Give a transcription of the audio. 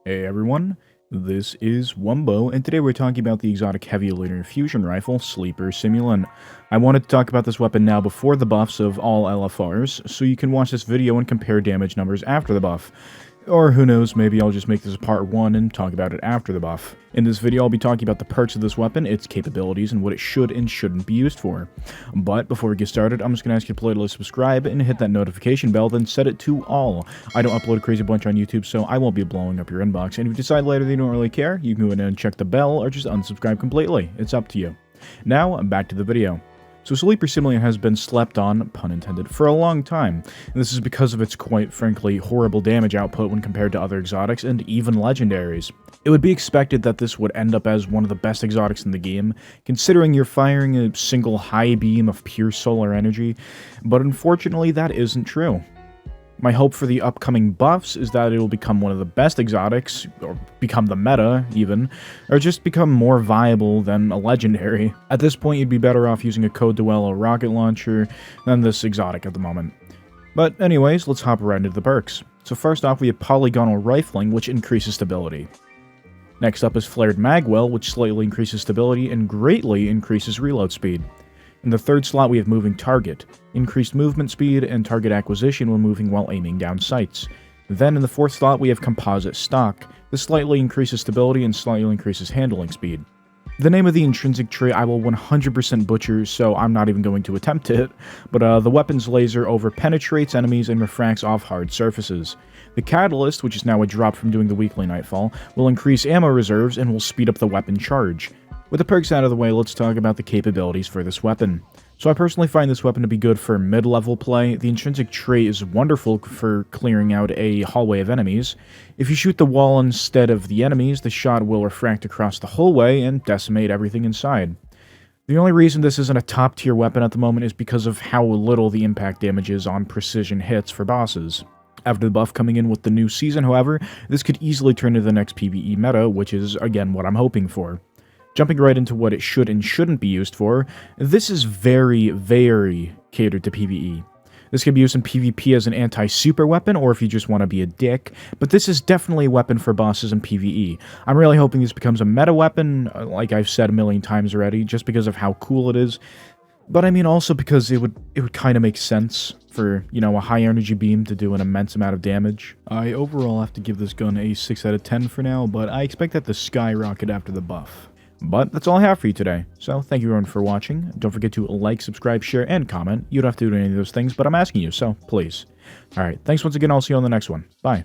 Hey everyone, this is Wumbo, and today we're talking about the exotic heavy linear fusion rifle, Sleeper Simulant. I wanted to talk about this weapon now before the buffs of all LFRs, so you can watch this video and compare damage numbers after the buff. Or who knows, maybe I'll just make this a part 1 and talk about it after the buff. In this video, I'll be talking about the perks of this weapon, its capabilities, and what it should and shouldn't be used for. But before we get started, I'm just going to ask you to politely subscribe and hit that notification bell, then set it to all. I don't upload a crazy bunch on YouTube, so I won't be blowing up your inbox, and if you decide later that you don't really care, you can go ahead and check the bell or just unsubscribe completely. It's up to you. Now, back to the video. So Sleeper Simulant has been slept on, pun intended, for a long time, and this is because of its quite frankly horrible damage output when compared to other exotics and even legendaries. It would be expected that this would end up as one of the best exotics in the game, considering you're firing a single high beam of pure solar energy, but unfortunately that isn't true. My hope for the upcoming buffs is that it'll become one of the best exotics, or become the meta, even, or just become more viable than a legendary. At this point, you'd be better off using a Code Duello rocket launcher than this exotic at the moment. But anyways, let's hop right into the perks. So first off, we have Polygonal Rifling, which increases stability. Next up is Flared Magwell, which slightly increases stability and greatly increases reload speed. In the third slot, we have Moving Target, increased movement speed and target acquisition when moving while aiming down sights. Then in the fourth slot, we have Composite Stock. This slightly increases stability and slightly increases handling speed. The name of the intrinsic trait I will 100% butcher, so I'm not even going to attempt it, but the weapon's laser over-penetrates enemies and refracts off hard surfaces. The Catalyst, which is now a drop from doing the weekly Nightfall, will increase ammo reserves and will speed up the weapon charge. With the perks out of the way, let's talk about the capabilities for this weapon. So I personally find this weapon to be good for mid-level play. The intrinsic trait is wonderful for clearing out a hallway of enemies. If you shoot the wall instead of the enemies, the shot will refract across the hallway and decimate everything inside. The only reason this isn't a top-tier weapon at the moment is because of how little the impact damage is on precision hits for bosses. After the buff coming in with the new season, however, this could easily turn into the next PvE meta, which is, again, what I'm hoping for. Jumping right into what it should and shouldn't be used for, this is very, very catered to PvE. This can be used in PvP as an anti-super weapon, or if you just want to be a dick, but this is definitely a weapon for bosses in PvE. I'm really hoping this becomes a meta weapon, like I've said a million times already, just because of how cool it is. But I mean also because it would kind of make sense for, you know, a high energy beam to do an immense amount of damage. I overall have to give this gun a 6 out of 10 for now, but I expect that to skyrocket after the buff. But that's all I have for you today, so thank you everyone for watching. Don't forget to like, subscribe, share, and comment. You don't have to do any of those things, but I'm asking you, so please. Alright, thanks once again, I'll see you on the next one. Bye.